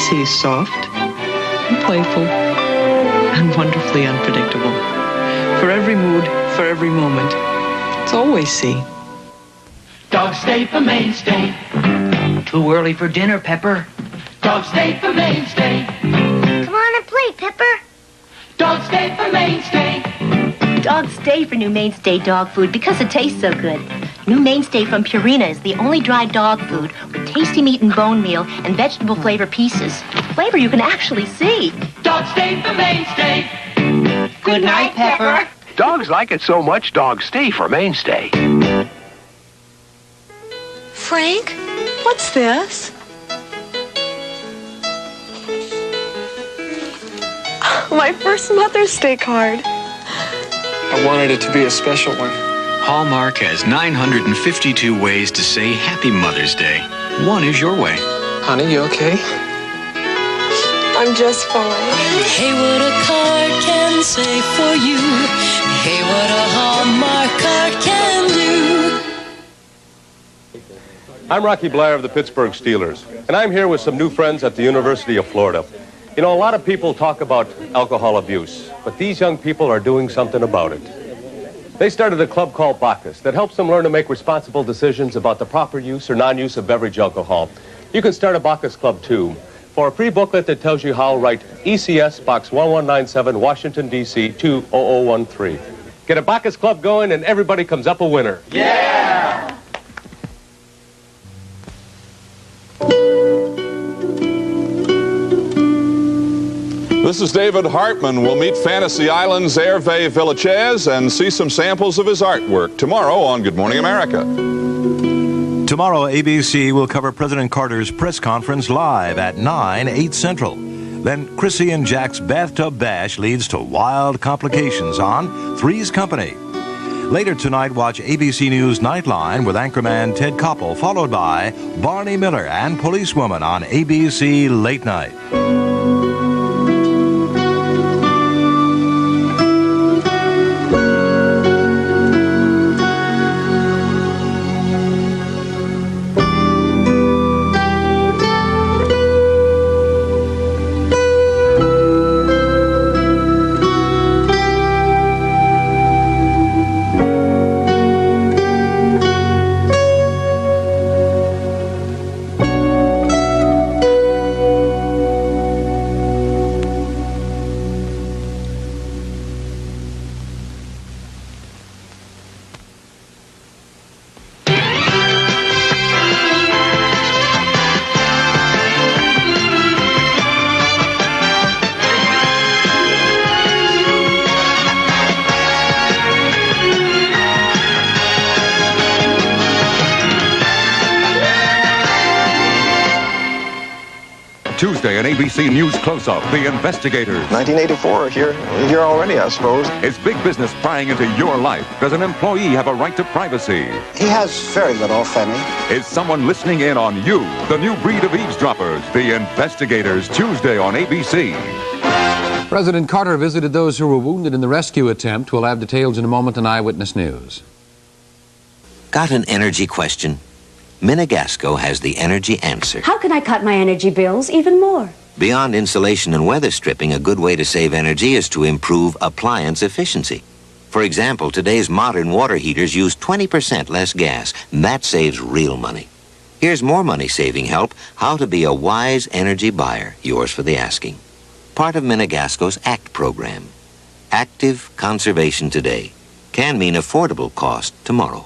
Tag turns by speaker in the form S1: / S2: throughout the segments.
S1: C is soft and playful and wonderfully unpredictable. For every mood, for every moment, it's always C.
S2: Dogs stay for mainstay.
S3: Too early for dinner, Pepper.
S2: Dogs stay for mainstay.
S4: Come on and play, Pepper.
S2: Dogs stay for mainstay.
S5: Dogs stay for new Mainstay dog food because it tastes so good. New Mainstay from Purina is the only dry dog food with tasty meat and bone meal and vegetable flavor pieces. Flavor you can actually see.
S2: Dogs stay for mainstay.
S5: Good night, Pepper.
S6: Dogs like it so much, dogs stay for mainstay.
S7: Frank, what's this? My first Mother's Day card.
S8: I wanted it to be a special one.
S9: Hallmark has 952 ways to say Happy Mother's Day. One is your way.
S8: Honey, you okay?
S7: I'm just fine.
S10: Hey, what a card can say for you. Hey, what a Hallmark card can do.
S11: I'm Rocky Blair of the Pittsburgh Steelers, and I'm here with some new friends at the University of Florida. You know, a lot of people talk about alcohol abuse, but these young people are doing something about it. They started a club called Bacchus that helps them learn to make responsible decisions about the proper use or non-use of beverage alcohol. You can start a Bacchus Club, too. For a free booklet that tells you how, write ECS Box 1197, Washington, D.C. 20013. Get a Bacchus Club going, and everybody comes up a winner.
S2: Yeah!
S12: This is David Hartman. We'll meet Fantasy Island's Hervé Villachez and see some samples of his artwork tomorrow on Good Morning America.
S13: Tomorrow, ABC will cover President Carter's press conference live at 9, 8 Central. Then Chrissy and Jack's Bathtub Bash leads to wild complications on Three's Company. Later tonight, watch ABC News Nightline with anchorman Ted Koppel, followed by Barney Miller and Policewoman on ABC Late Night.
S14: Tuesday, an ABC News close-up, The Investigators.
S15: 1984, here already, I suppose.
S14: Is big business prying into your life? Does an employee have a right to privacy?
S15: He has very little, Fanny.
S14: Is someone listening in on you? The new breed of eavesdroppers, The Investigators, Tuesday on ABC.
S16: President Carter visited those who were wounded in the rescue attempt. We'll have details in a moment on Eyewitness News.
S17: Got an energy question? Minagasco has the energy answer.
S18: How can I cut my energy bills even more?
S17: Beyond insulation and weather stripping, a good way to save energy is to improve appliance efficiency. For example, today's modern water heaters use 20% less gas, and that saves real money. Here's more money-saving help, how to be a wise energy buyer, yours for the asking. Part of Minagasco's ACT program. Active conservation today can mean affordable cost tomorrow.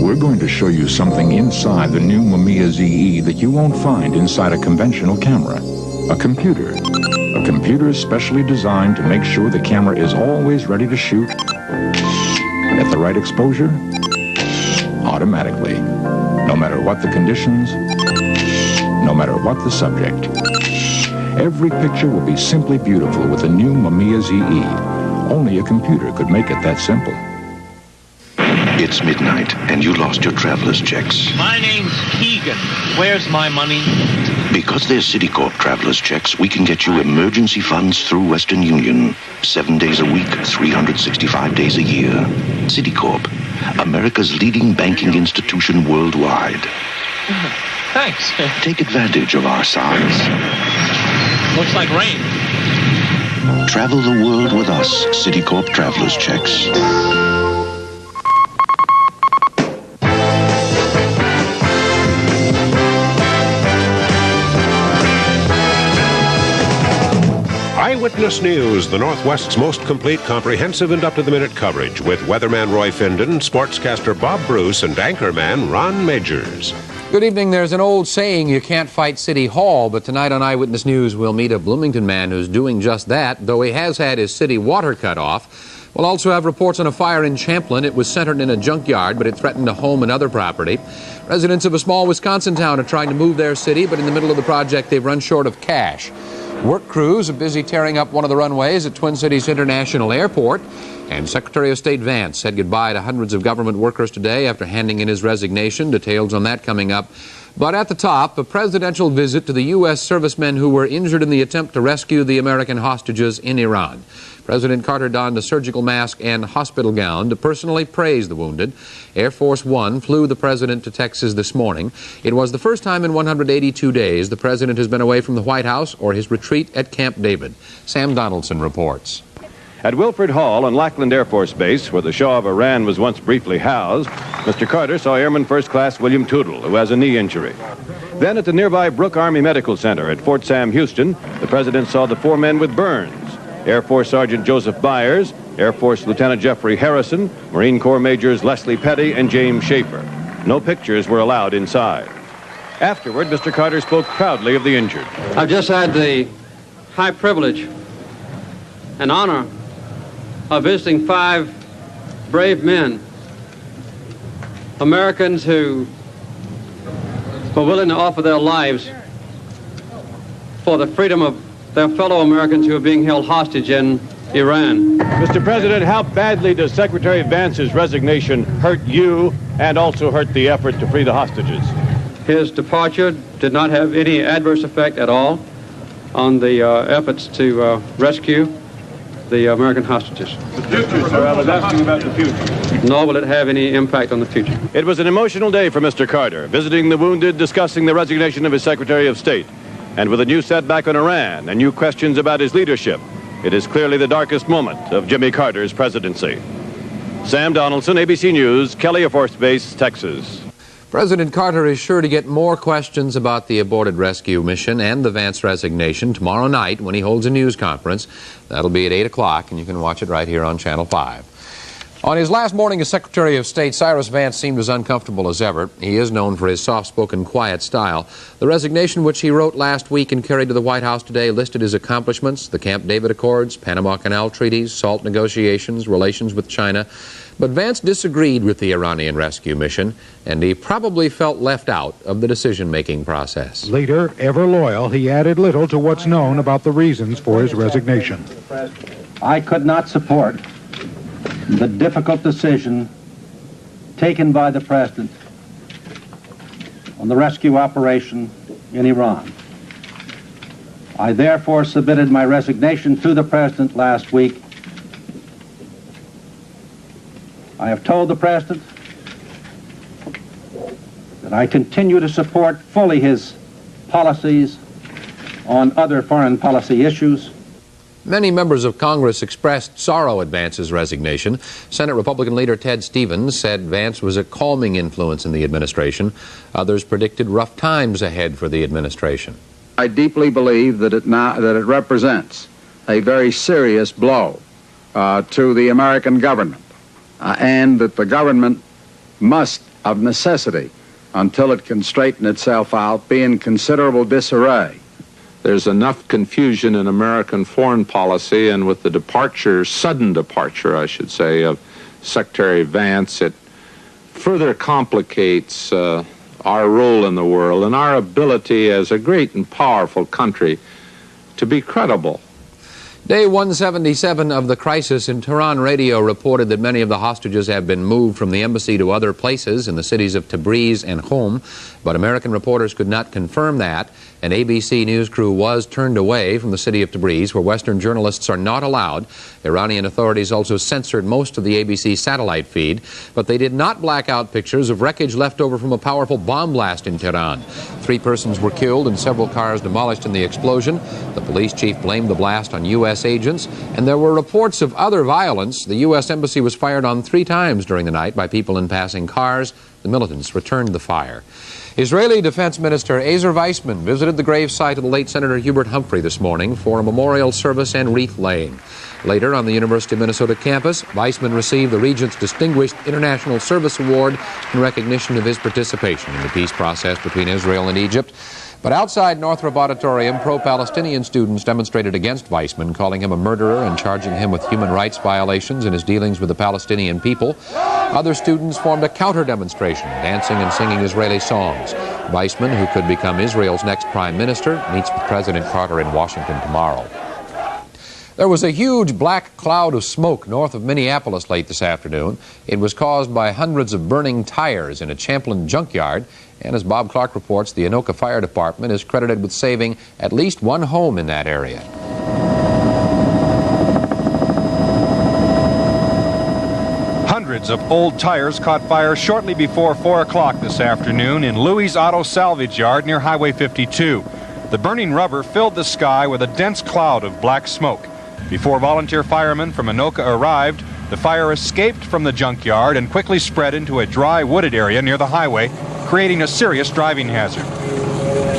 S19: We're going to show you something inside the new Mamiya ZE that you won't find inside a conventional camera. A computer. A computer specially designed to make sure the camera is always ready to shoot at the right exposure, automatically. No matter what the conditions, no matter what the subject. Every picture will be simply beautiful with the new Mamiya ZE. Only a computer could make it that simple.
S20: It's midnight, and you lost your traveler's checks.
S21: My name's Keegan. Where's my money?
S20: Because they're Citicorp traveler's checks, we can get you emergency funds through Western Union. 7 days a week, 365 days a year. Citicorp, America's leading banking institution worldwide.
S21: Thanks.
S20: Take advantage of our size.
S21: Looks like rain.
S20: Travel the world with us, Citicorp Traveler's Checks.
S11: Eyewitness News, the Northwest's most complete, comprehensive, and up-to-the-minute coverage with weatherman Roy Findon, sportscaster Bob Bruce, and anchorman Ron Majors.
S16: Good evening. There's an old saying, you can't fight City Hall, but tonight on Eyewitness News, we'll meet a Bloomington man who's doing just that, though he has had his city water cut off. We'll also have reports on a fire in Champlin. It was centered in a junkyard, but it threatened a home and other property. Residents of a small Wisconsin town are trying to move their city, but in the middle of the project, they've run short of cash. Work crews are busy tearing up one of the runways at Twin Cities International Airport. And Secretary of State Vance said goodbye to hundreds of government workers today after handing in his resignation. Details on that coming up. But at the top, a presidential visit to the U.S. servicemen who were injured in the attempt to rescue the American hostages in Iran. President Carter donned a surgical mask and hospital gown to personally praise the wounded. Air Force One flew the president to Texas this morning. It was the first time in 182 days the president has been away from the White House or his retreat at Camp David. Sam Donaldson reports.
S1: At Wilford Hall on Lackland Air Force Base, where the Shah of Iran was once briefly housed, Mr. Carter saw Airman First Class William Tootle, who has a knee injury. Then at the nearby Brooke Army Medical Center at Fort Sam Houston, the president saw the four men with burns: Air Force Sergeant Joseph Byers, Air Force Lieutenant Jeffrey Harrison, Marine Corps Majors Leslie Petty and James Schaefer. No pictures were allowed inside. Afterward, Mr. Carter spoke proudly of the injured.
S22: I've just had the high privilege and honor of visiting 5 brave men, Americans who were willing to offer their lives for the freedom of their fellow Americans who are being held hostage in Iran.
S1: Mr. President, how badly does Secretary Vance's resignation hurt you and also hurt the effort to free the hostages?
S22: His departure did not have any adverse effect at all on the efforts to rescue the American hostages.
S1: The future, sir. I was asking about the future.
S22: Nor will it have any impact on the future.
S1: It was an emotional day for Mr. Carter, visiting the wounded, discussing the resignation of his Secretary of State. And with a new setback on Iran and new questions about his leadership, it is clearly the darkest moment of Jimmy Carter's presidency. Sam Donaldson, ABC News, Kelly Air Force Base, Texas.
S16: President Carter is sure to get more questions about the aborted rescue mission and the Vance resignation tomorrow night when he holds a news conference. That'll be at 8 o'clock, and you can watch it right here on Channel 5. On his last morning as Secretary of State, Cyrus Vance seemed as uncomfortable as ever. He is known for his soft-spoken, quiet style. The resignation, which he wrote last week and carried to the White House today, listed his accomplishments: the Camp David Accords, Panama Canal treaties, SALT negotiations, relations with China. But Vance disagreed with the Iranian rescue mission, and he probably felt left out of the decision-making process.
S23: Later, ever loyal, he added little to what's known about the reasons for his resignation.
S24: I could not support the difficult decision taken by the President on the rescue operation in Iran. I therefore submitted my resignation to the President last week. I have told the President that I continue to support fully his policies on other foreign policy issues.
S16: Many members of Congress expressed sorrow at Vance's resignation. Senate Republican leader Ted Stevens said Vance was a calming influence in the administration. Others predicted rough times ahead for the administration.
S25: I deeply believe that it represents a very serious blow to the American government, and that the government must, of necessity, until it can straighten itself out, be in considerable disarray.
S26: There's enough confusion in American foreign policy, and with the departure, sudden departure, I should say, of Secretary Vance, it further complicates our role in the world and our ability as a great and powerful country to be credible.
S16: Day 177 of the crisis in Tehran radio reported that many of the hostages have been moved from the embassy to other places in the cities of Tabriz and Qom, but American reporters could not confirm that. An ABC News crew was turned away from the city of Tabriz, where Western journalists are not allowed. Iranian authorities also censored most of the ABC satellite feed, but they did not black out pictures of wreckage left over from a powerful bomb blast in Tehran. 3 persons were killed and several cars demolished in the explosion. The police chief blamed the blast on U.S. agents, and there were reports of other violence. The U.S. Embassy was fired on 3 times during the night by people in passing cars. The militants returned the fire. Israeli Defense Minister Ezer Weizmann visited the gravesite of the late Senator Hubert Humphrey this morning for a memorial service and wreath laying. Later, on the University of Minnesota campus, Weizmann received the Regent's Distinguished International Service Award in recognition of his participation in the peace process between Israel and Egypt. But outside Northrop Auditorium, pro-Palestinian students demonstrated against Weizmann, calling him a murderer and charging him with human rights violations in his dealings with the Palestinian people. Other students formed a counter-demonstration, dancing and singing Israeli songs. Weizmann, who could become Israel's next prime minister, meets with President Carter in Washington tomorrow. There was a huge black cloud of smoke north of Minneapolis late this afternoon. It was caused by hundreds of burning tires in a Champlin junkyard. And as Bob Clark reports, the Anoka Fire Department is credited with saving at least 1 home in that area.
S3: Hundreds of old tires caught fire shortly before 4 o'clock this afternoon in Louis' Auto Salvage Yard near Highway 52. The burning rubber filled the sky with a dense cloud of black smoke. Before volunteer firemen from Anoka arrived, the fire escaped from the junkyard and quickly spread into a dry wooded area near the highway, creating a serious driving hazard.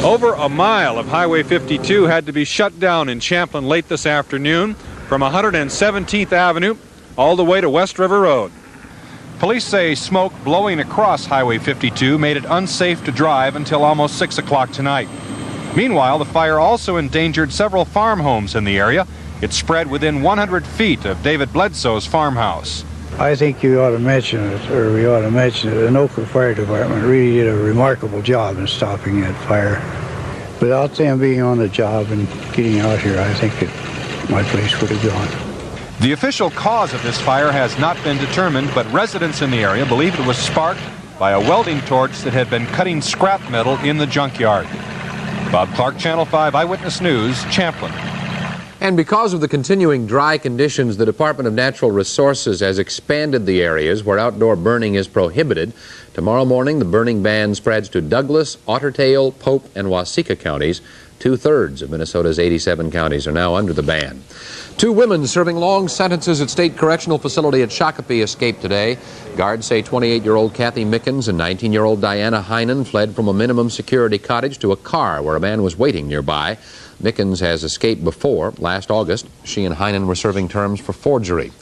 S3: Over a mile of Highway 52 had to be shut down in Champlin late this afternoon from 117th Avenue all the way to West River Road. Police say smoke blowing across Highway 52 made it unsafe to drive until almost 6 o'clock tonight. Meanwhile, the fire also endangered several farm homes in the area. It spread within 100 feet of David Bledsoe's farmhouse.
S4: I think you ought to mention it, or we ought to mention it. The Anoka Fire Department really did a remarkable job in stopping that fire. Without them being on the job and getting out here, I think my place would have gone.
S3: The official cause of this fire has not been determined, but residents in the area believe it was sparked by a welding torch that had been cutting scrap metal in the junkyard. Bob Clark, Channel 5 Eyewitness News, Champlin.
S16: And because of the continuing dry conditions, the Department of Natural Resources has expanded the areas where outdoor burning is prohibited. Tomorrow morning, the burning ban spreads to Douglas, Otter Tail, Pope, and Waseca counties. 2/3 of Minnesota's 87 counties are now under the ban. 2 women serving long sentences at State Correctional Facility at Shakopee escaped today. Guards say 28-year-old Kathy Mickens and 19-year-old Diana Heinen fled from a minimum security cottage to a car where a man was waiting nearby. Mickens has escaped before. Last August, she and Heinen were serving terms for forgery.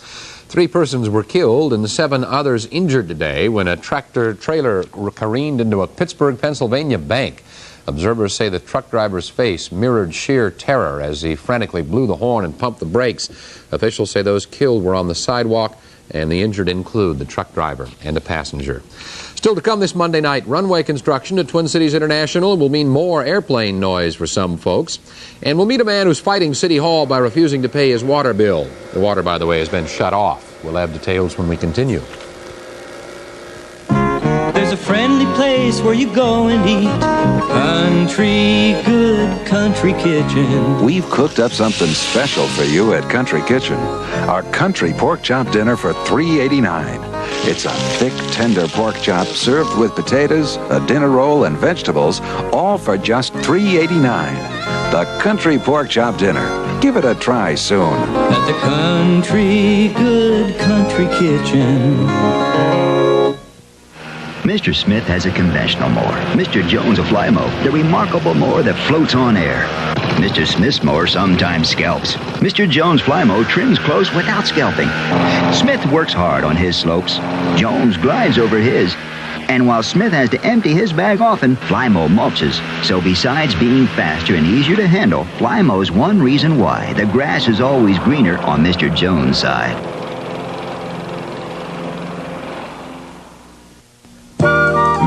S16: 3 persons were killed and 7 others injured today when a tractor-trailer careened into a Pittsburgh, Pennsylvania bank. Observers say the truck driver's face mirrored sheer terror as he frantically blew the horn and pumped the brakes. Officials say those killed were on the sidewalk, and the injured include the truck driver and a passenger. Still to come this Monday night, runway construction at Twin Cities International will mean more airplane noise for some folks. And we'll meet a man who's fighting City Hall by refusing to pay his water bill. The water, by the way, has been shut off. We'll have details when we continue.
S10: There's a friendly place where you go and eat. Country Good Country Kitchen.
S14: We've cooked up something special for you at Country Kitchen. Our country pork chop dinner for $3.89. It's a thick, tender pork chop served with potatoes, a dinner roll, and vegetables, all for just $3.89. The Country Pork Chop Dinner. Give it a try soon.
S10: At the Country Good Country Kitchen.
S5: Mr. Smith has a conventional mower. Mr. Jones a fly mow, the remarkable mower that floats on air. Mr. Smith's mower sometimes scalps. Mr. Jones' fly mow trims close without scalping. Smith works hard on his slopes. Jones glides over his. And while Smith has to empty his bag often, Flymo mulches. So besides being faster and easier to handle, Flymo's one reason why the grass is always greener on Mr. Jones' side.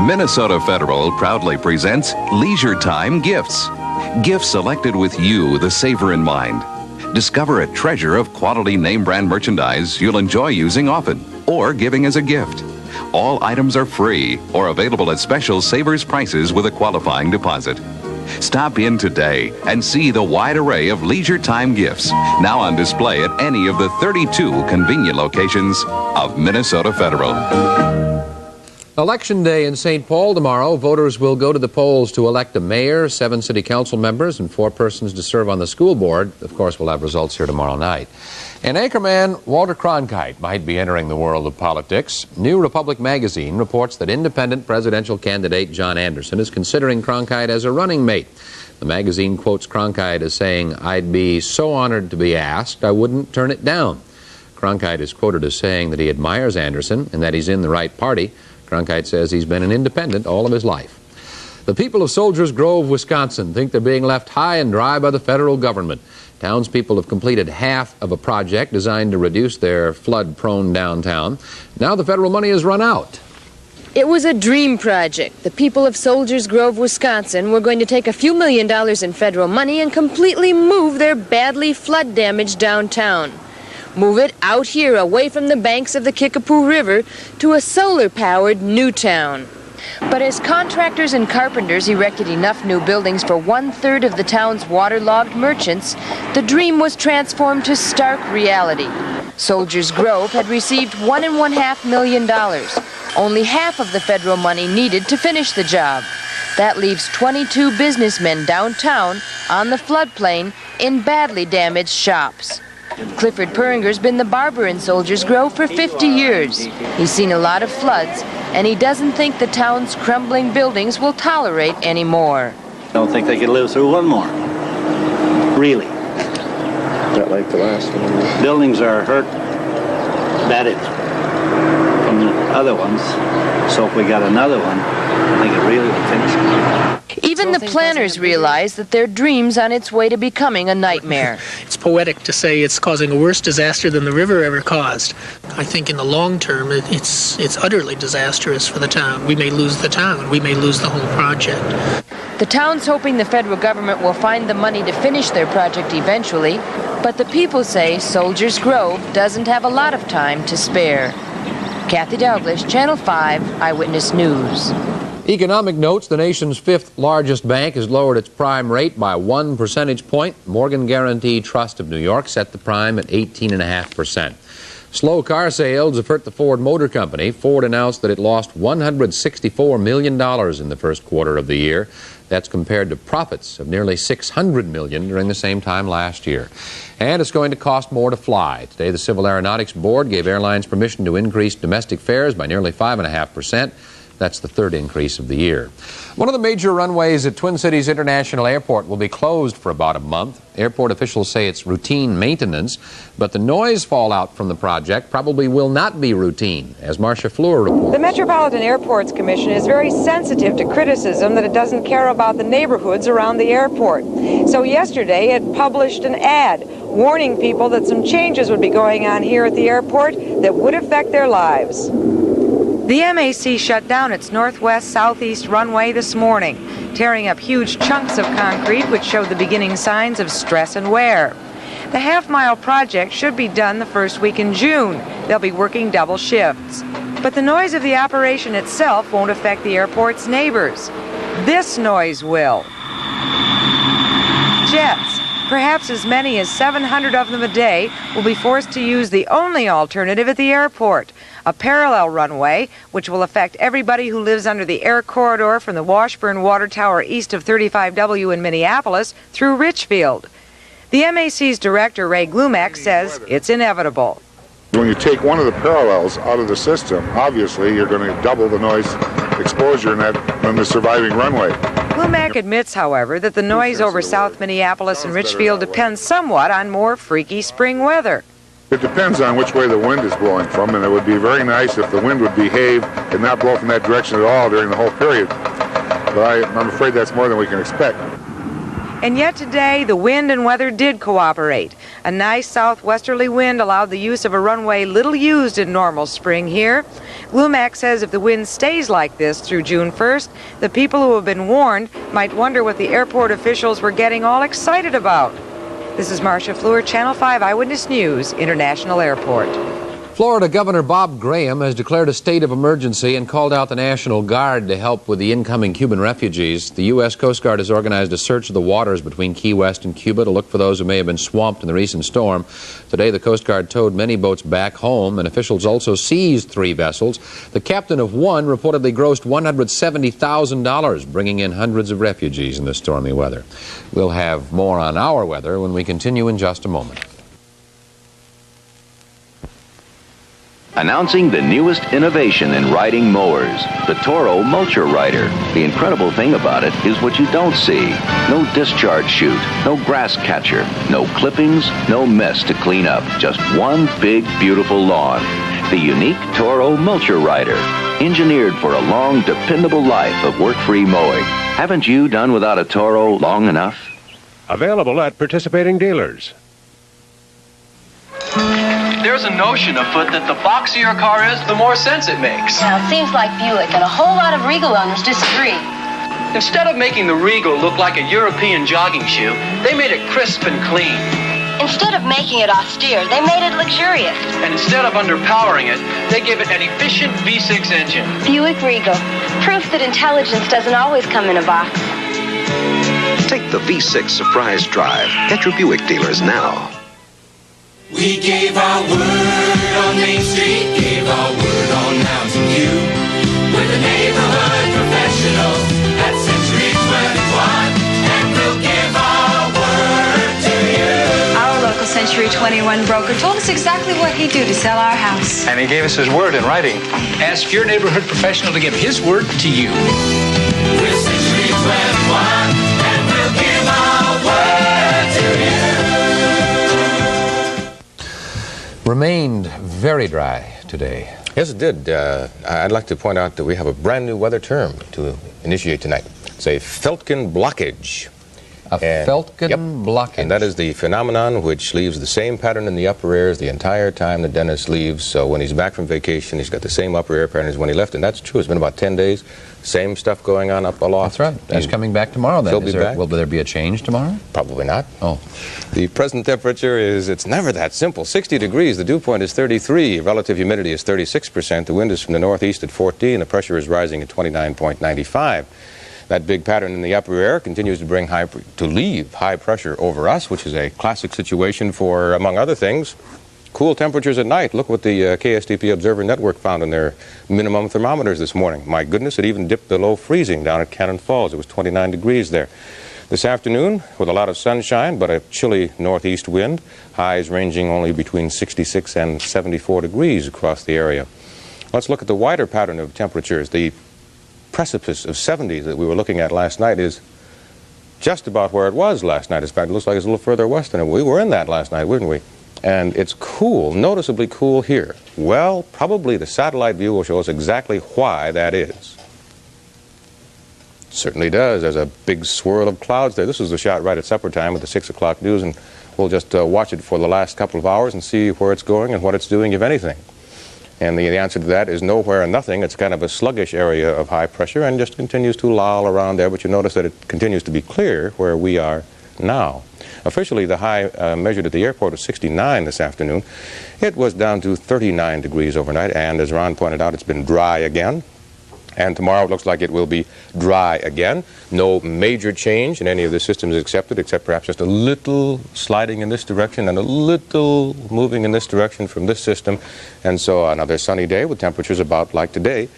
S14: Minnesota Federal proudly presents Leisure Time Gifts. Gifts selected with you, the saver, in mind. Discover a treasure of quality name brand merchandise you'll enjoy using often or giving as a gift. All items are free or available at special savers prices with a qualifying deposit. Stop in today and see the wide array of leisure time gifts now on display at any of the 32 convenient locations of Minnesota Federal.
S16: Election Day in St. Paul tomorrow. Voters will go to the polls to elect a mayor, 7 city council members, and 4 persons to serve on the school board. Of course, we'll have results here tomorrow night. And anchorman Walter Cronkite might be entering the world of politics. New Republic magazine reports that independent presidential candidate John Anderson is considering Cronkite as a running mate. The magazine quotes Cronkite as saying, "I'd be so honored to be asked, I wouldn't turn it down." Cronkite is quoted as saying that he admires Anderson and that he's in the right party. Cronkite says he's been an independent all of his life. The people of Soldiers Grove, Wisconsin, think they're being left high and dry by the federal government. Townspeople have completed half of a project designed to reduce their flood-prone downtown. Now the federal money has run out.
S2: It was a dream project. The people of Soldiers Grove, Wisconsin were going to take a few $1 million in federal money and completely move their badly flood-damaged downtown. Move it out here, away from the banks of the Kickapoo River, to a solar-powered new town. But as contractors and carpenters erected enough new buildings for 1/3 of the town's waterlogged merchants, the dream was transformed to stark reality. Soldiers Grove had received $1.5 million, only half of the federal money needed to finish the job. That leaves 22 businessmen downtown on the floodplain in badly damaged shops. Clifford Peringer's been the barber in Soldiers Grove for 50 years. He's seen a lot of floods, and he doesn't think the town's crumbling buildings will tolerate any more.
S6: I don't think they could live through one more. Really.
S15: Not like the last one.
S6: Buildings are hurt battered from the other ones, so if we got another one, I think it really would finish it.
S2: Even the planners realize that their dream's on its way to becoming a nightmare.
S7: It's poetic to say it's causing a worse disaster than the river ever caused. I think in the long term, it's utterly disastrous for the town. We may lose the town. We may lose the whole project.
S2: The town's hoping the federal government will find the money to finish their project eventually, but the people say Soldiers Grove doesn't have a lot of time to spare. Kathy Douglas, Channel 5 Eyewitness News.
S16: Economic notes: the nation's 5th largest bank has lowered its prime rate by 1 percentage point. Morgan Guaranty Trust of New York set the prime at 18.5%. Slow car sales have hurt the Ford Motor Company. Ford announced that it lost $164 million in the first quarter of the year. That's compared to profits of nearly $600 million during the same time last year. And it's going to cost more to fly. Today, the Civil Aeronautics Board gave airlines permission to increase domestic fares by nearly 5.5%. That's the 3rd increase of the year. One of the major runways at Twin Cities International Airport will be closed for about a month. Airport officials say it's routine maintenance, but the noise fallout from the project probably will not be routine, as Marcia Fleur reports.
S8: The Metropolitan Airports Commission is very sensitive to criticism that it doesn't care about the neighborhoods around the airport. So yesterday it published an ad warning people that some changes would be going on here at the airport that would affect their lives. The MAC shut down its northwest-southeast runway this morning, tearing up huge chunks of concrete which showed the beginning signs of stress and wear. The half-mile project should be done the first week in June. They'll be working double shifts. But the noise of the operation itself won't affect the airport's neighbors. This noise will. Jets, perhaps as many as 700 of them a day, will be forced to use the only alternative at the airport, a parallel runway, which will affect everybody who lives under the air corridor from the Washburn Water Tower east of 35W in Minneapolis through Richfield. The MAC's director, Ray Glumack, says it's inevitable.
S9: When you take one of the parallels out of the system, obviously you're going to double the noise exposure on the surviving runway.
S8: Glumack admits, however, that the noise over South Minneapolis and Richfield depends somewhat on more freaky spring weather.
S9: It depends on which way the wind is blowing from, and it would be very nice if the wind would behave and not blow from that direction at all during the whole period. But I'm afraid that's more than we can expect.
S8: And yet today, the wind and weather did cooperate. A nice southwesterly wind allowed the use of a runway little used in normal spring here. Glumack says if the wind stays like this through June 1st, the people who have been warned might wonder what the airport officials were getting all excited about. This is Marcia Fleur, Channel 5 Eyewitness News, International Airport.
S16: Florida Governor Bob Graham has declared a state of emergency and called out the National Guard to help with the incoming Cuban refugees. The U.S. Coast Guard has organized a search of the waters between Key West and Cuba to look for those who may have been swamped in the recent storm. Today, the Coast Guard towed many boats back home, and officials also seized 3 vessels. The captain of one reportedly grossed $170,000, bringing in hundreds of refugees in the stormy weather. We'll have more on our weather when we continue in just a moment.
S12: Announcing the newest innovation in riding mowers, the Toro Mulcher Rider. The incredible thing about it is what you don't see. No discharge chute, no grass catcher, no clippings, no mess to clean up. Just one big, beautiful lawn. The unique Toro Mulcher Rider. Engineered for a long, dependable life of work-free mowing. Haven't you done without a Toro long enough?
S11: Available at participating dealers.
S13: There's a notion afoot that the boxier your car is, the more sense it makes.
S17: Now, it seems like Buick and a whole lot of Regal owners disagree.
S13: Instead of making the Regal look like a European jogging shoe, they made it crisp and clean.
S17: Instead of making it austere, they made it luxurious.
S13: And instead of underpowering it, they gave it an efficient V6 engine.
S17: Buick Regal. Proof that intelligence doesn't always come in a box.
S18: Take the V6 surprise drive. Get your Buick dealers now.
S10: We gave our word on Main Street, gave our word on Mountain View. We're the neighborhood professionals at Century 21, and we'll give our word to you.
S19: Our local Century 21 broker told us exactly what he'd do to sell our house.
S13: And he gave us his word in writing.
S21: Ask your neighborhood professional to give his word to you.
S10: We're Century 21, and we'll give our word to you.
S16: Remained very dry today.
S27: Yes, it did. I'd like to point out that we have a brand new weather term to initiate tonight. It's a Feltgen blockage.
S16: Feltgen blockage.
S27: And that is the phenomenon which leaves the same pattern in the upper air as the entire time the dentist leaves. So when he's back from vacation, he's got the same upper air pattern as when he left. And that's true. It's been about 10 days. Same stuff going on up aloft.
S16: That's right. He's coming back tomorrow then.
S27: He'll be back.
S16: Will there be a change tomorrow?
S27: Probably not.
S16: Oh.
S27: The present temperature is, it's never that simple. 60 degrees. The dew point is 33. Relative humidity is 36%. The wind is from the northeast at 14. The pressure is rising at 29.95. That big pattern in the upper air continues to leave high pressure over us, which is a classic situation for, among other things, cool temperatures at night. Look what the Kstp Observer Network found in their minimum thermometers this morning. My goodness, it even dipped below freezing down at Cannon Falls. It was 29 degrees there. This afternoon, with a lot of sunshine, but a chilly northeast wind, highs ranging only between 66 and 74 degrees across the area. Let's look at the wider pattern of temperatures. The precipice of 70 that we were looking at last night is just about where it was last night. In fact, it looks like it's a little further west than it. We were in that last night, weren't we? And it's cool, noticeably cool here. Well, probably the satellite view will show us exactly why that is. It certainly does. There's a big swirl of clouds there. This was the shot right at supper time with the 6 o'clock news, and we'll just watch it for the last couple of hours and see where it's going and what it's doing, if anything. And the answer to that is nowhere and nothing. It's kind of a sluggish area of high pressure and just continues to loll around there, but you notice that it continues to be clear where we are now. Officially, the high measured at the airport was 69 this afternoon. It was down to 39 degrees overnight, and as Ron pointed out, it's been dry again. And tomorrow it looks like it will be dry again. No major change in any of the systems accepted, except perhaps just a little sliding in this direction and a little moving in this direction from this system. And so another sunny day with temperatures about like today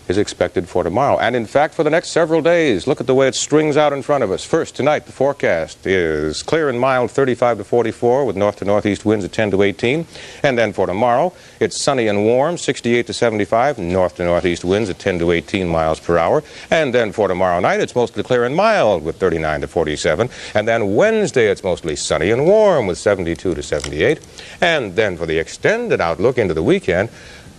S27: is expected for tomorrow. And in fact, for the next several days, look at the way it strings out in front of us. First, tonight, the forecast is clear and mild, 35 to 44, with north to northeast winds at 10 to 18. And then for tomorrow, it's sunny and warm, 68 to 75, north to northeast winds at 10 to 18 miles per hour. And then for tomorrow night, it's mostly clear and mild with 39 to 47. And then Wednesday, it's mostly sunny and warm with 72 to 78. And then for the extended outlook into the weekend,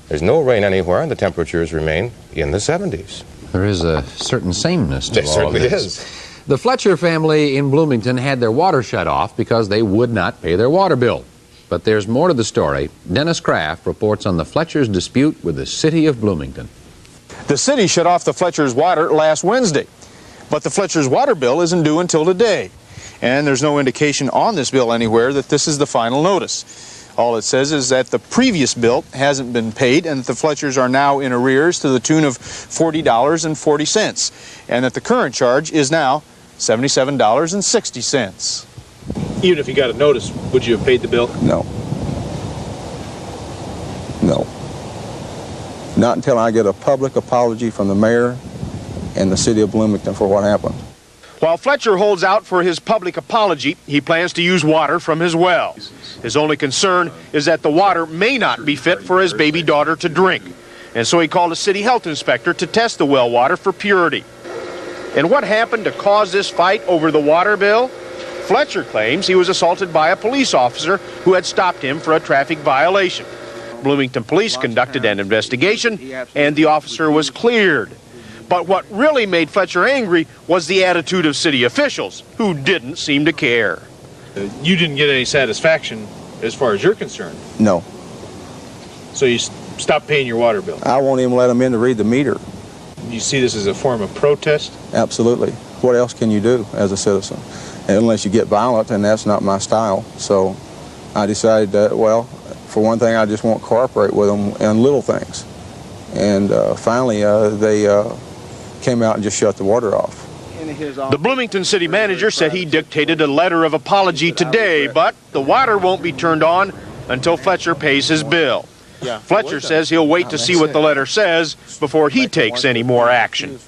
S27: there's no rain anywhere, and the temperatures remain in the 70s.
S16: There is a certain sameness to all
S27: certainly
S16: this.
S27: Is.
S16: The Fletcher family in Bloomington had their water shut off because they would not pay their water bill. But there's more to the story. Dennis Kraft reports on the Fletcher's dispute with the city of Bloomington.
S28: The city shut off the Fletcher's water last Wednesday, but the Fletcher's water bill isn't due until today. And there's no indication on this bill anywhere that this is the final notice. All it says is that the previous bill hasn't been paid and that the Fletchers are now in arrears to the tune of $40.40, and that the current charge is now $77.60. Even if you got a notice, would you have paid the bill?
S1: No. No. Not until I get a public apology from the mayor and the city of Bloomington for what happened.
S28: While Fletcher holds out for his public apology, he plans to use water from his well. His only concern is that the water may not be fit for his baby daughter to drink. And so he called a city health inspector to test the well water for purity. And what happened to cause this fight over the water bill? Fletcher claims he was assaulted by a police officer who had stopped him for a traffic violation. Bloomington police conducted an investigation, and the officer was cleared. But what really made Fletcher angry was the attitude of city officials, who didn't seem to care. You didn't get any satisfaction as far as you're concerned.
S1: No.
S28: So you stopped paying your water bill.
S1: I won't even let them in to read the meter.
S28: You see this as a form of protest?
S1: Absolutely. What else can you do as a citizen? Unless you get violent, and that's not my style. So I decided that, well, for one thing, I just won't cooperate with them on little things. And finally, they came out and just shut the water off.
S28: The Bloomington city manager said he dictated a letter of apology today, but the water won't be turned on until Fletcher pays his bill. Fletcher says he'll wait to see what the letter says before he takes any more action.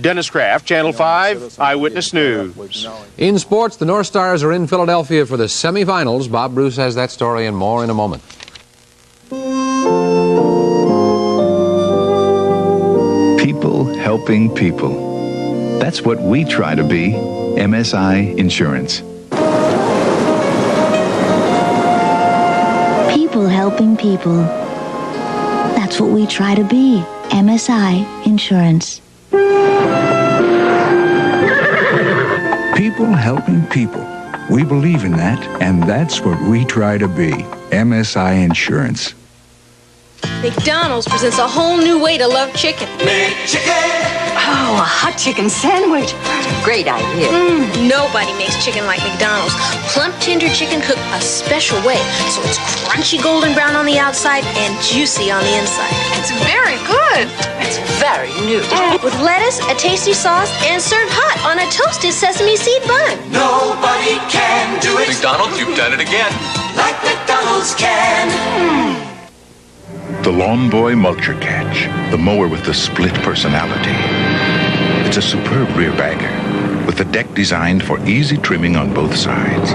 S28: Dennis Kraft, Channel 5, Eyewitness News.
S16: In sports, the North Stars are in Philadelphia for the semifinals. Bob Bruce has that story and more in a moment.
S4: People helping people. That's what we try to be. MSI Insurance.
S20: People helping people. That's what we try to be. MSI Insurance.
S4: People helping people. We believe in that, and that's what we try to be. MSI Insurance.
S22: McDonald's presents a whole new way to love chicken.
S10: McChicken!
S22: Oh, a hot chicken sandwich. Great idea. Nobody makes chicken like McDonald's. Plump, tender chicken cooked a special way, so it's crunchy golden brown on the outside and juicy on the inside.
S19: It's very good.
S22: It's very new. With lettuce, a tasty sauce, and served hot on a toasted sesame seed bun.
S10: Nobody can do it.
S11: McDonald's, you've done it again.
S10: Like McDonald's can.
S4: The Lawn Boy Mulcher Catch, the mower with the split personality. It's a superb rear bagger with a deck designed for easy trimming on both sides.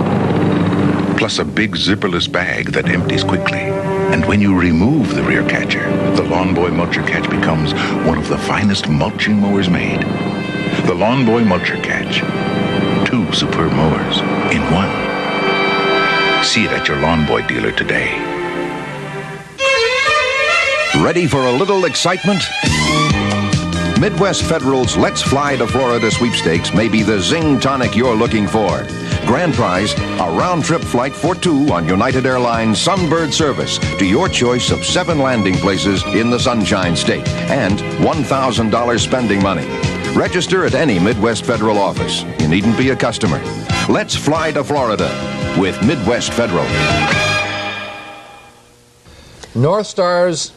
S4: Plus a big zipperless bag that empties quickly. And when you remove the rear catcher, the Lawn Boy Mulcher Catch becomes one of the finest mulching mowers made. The Lawn Boy Mulcher Catch. 2 superb mowers in one. See it at your Lawn Boy dealer today.
S14: Ready for a little excitement? Midwest Federal's Let's Fly to Florida sweepstakes may be the zing tonic you're looking for. Grand prize, a round-trip flight for 2 on United Airlines Sunbird service to your choice of 7 landing places in the Sunshine State and $1,000 spending money. Register at any Midwest Federal office. You needn't be a customer. Let's fly to Florida with Midwest Federal.
S16: North Stars,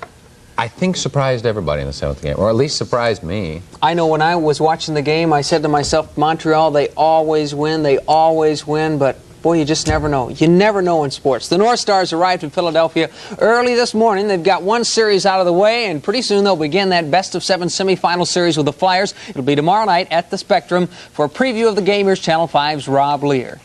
S16: I think, surprised everybody in the 7th game, or at least surprised me.
S23: I know when I was watching the game, I said to myself, Montreal, they always win, but boy, you just never know. You never know in sports. The North Stars arrived in Philadelphia early this morning. They've got one series out of the way, and pretty soon they'll begin that best-of-7 semifinal series with the Flyers. It'll be tomorrow night at the Spectrum. For a preview of the game, here's Channel 5's Rob Lear.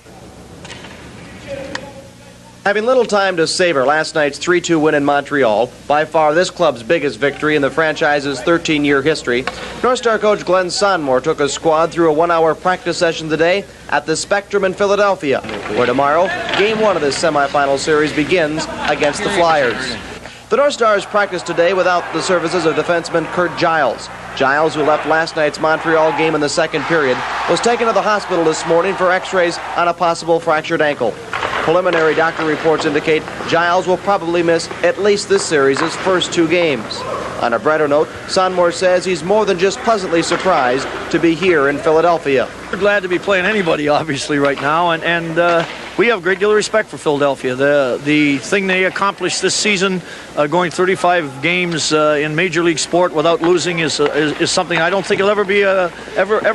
S24: Having little time to savor last night's 3-2 win in Montreal, by far this club's biggest victory in the franchise's 13-year history, North Star coach Glenn Sonmore took his squad through a 1-hour practice session today at the Spectrum in Philadelphia, where tomorrow, Game 1 of this semifinal series begins against the Flyers. The North Stars practiced today without the services of defenseman Kurt Giles. Giles, who left last night's Montreal game in the second period, was taken to the hospital this morning for x-rays on a possible fractured ankle. Preliminary doctor reports indicate Giles will probably miss at least this series' first 2 games. On a brighter note, Sonmore says he's more than just pleasantly surprised to be here in Philadelphia.
S25: We're glad to be playing anybody, obviously, right now, and
S2: we have a great deal of respect for Philadelphia. The thing they accomplished this season, going 35 games in Major League sport without losing, is something I don't think will ever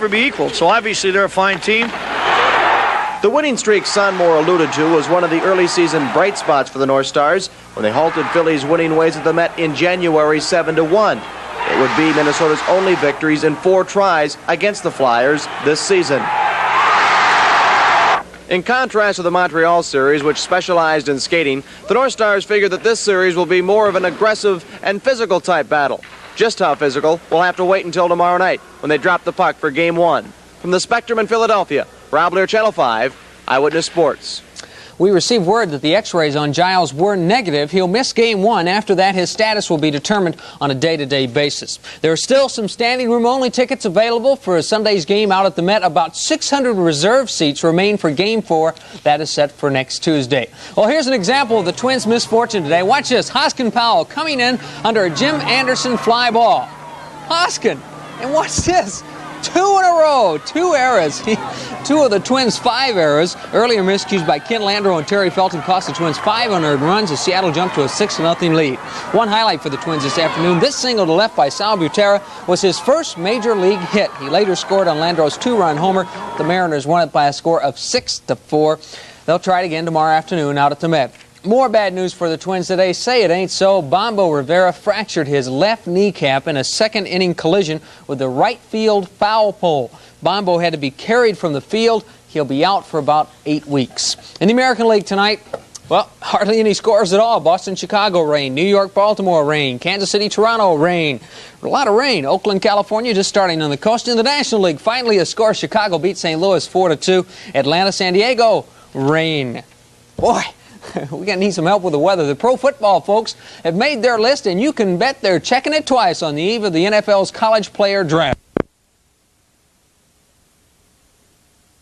S2: be equaled. So obviously they're a fine team.
S24: The winning streak Sonmore alluded to was one of the early season bright spots for the North Stars when they halted Philly's winning ways at the Met in January 7-1. It would be Minnesota's only victories in 4 tries against the Flyers this season. In contrast to the Montreal series, which specialized in skating, the North Stars figure that this series will be more of an aggressive and physical type battle. Just how physical, we'll have to wait until tomorrow night when they drop the puck for Game 1. From the Spectrum in Philadelphia, Rob Lear, Channel 5, Eyewitness Sports.
S23: We received word that the x-rays on Giles were negative. He'll miss Game 1. After that, his status will be determined on a day-to-day basis. There are still some standing room-only tickets available for Sunday's game out at the Met. About 600 reserve seats remain for Game 4. That is set for next Tuesday. Well, here's an example of the Twins' misfortune today. Watch this. Hoskin Powell coming in under a Jim Anderson fly ball. Hoskin, and watch this. 2 in a row, 2 errors. 2 of the Twins' 5 errors. Earlier miscues by Ken Landreau and Terry Felton cost the Twins 5 unearned runs as Seattle jumped to a 6-0 lead. One highlight for the Twins this afternoon. This single to left by Sal Butera was his first major league hit. He later scored on Landreau's 2-run homer. The Mariners won it by a score of 6-4. They'll try it again tomorrow afternoon out at the Met. More bad news for the Twins today. Say it ain't so. Bombo Rivera fractured his left kneecap in a second-inning collision with the right field foul pole. Bombo had to be carried from the field. He'll be out for about 8 weeks. In the American League tonight, well, hardly any scores at all. Boston-Chicago rain. New York-Baltimore rain. Kansas City-Toronto rain. A lot of rain. Oakland-California just starting on the coast. In the National League, finally a score. Chicago beat St. Louis 4-2. Atlanta-San Diego, rain. Boy, we're going to need some help with the weather. The pro football folks have made their list, and you can bet they're checking it twice on the eve of the NFL's college player draft.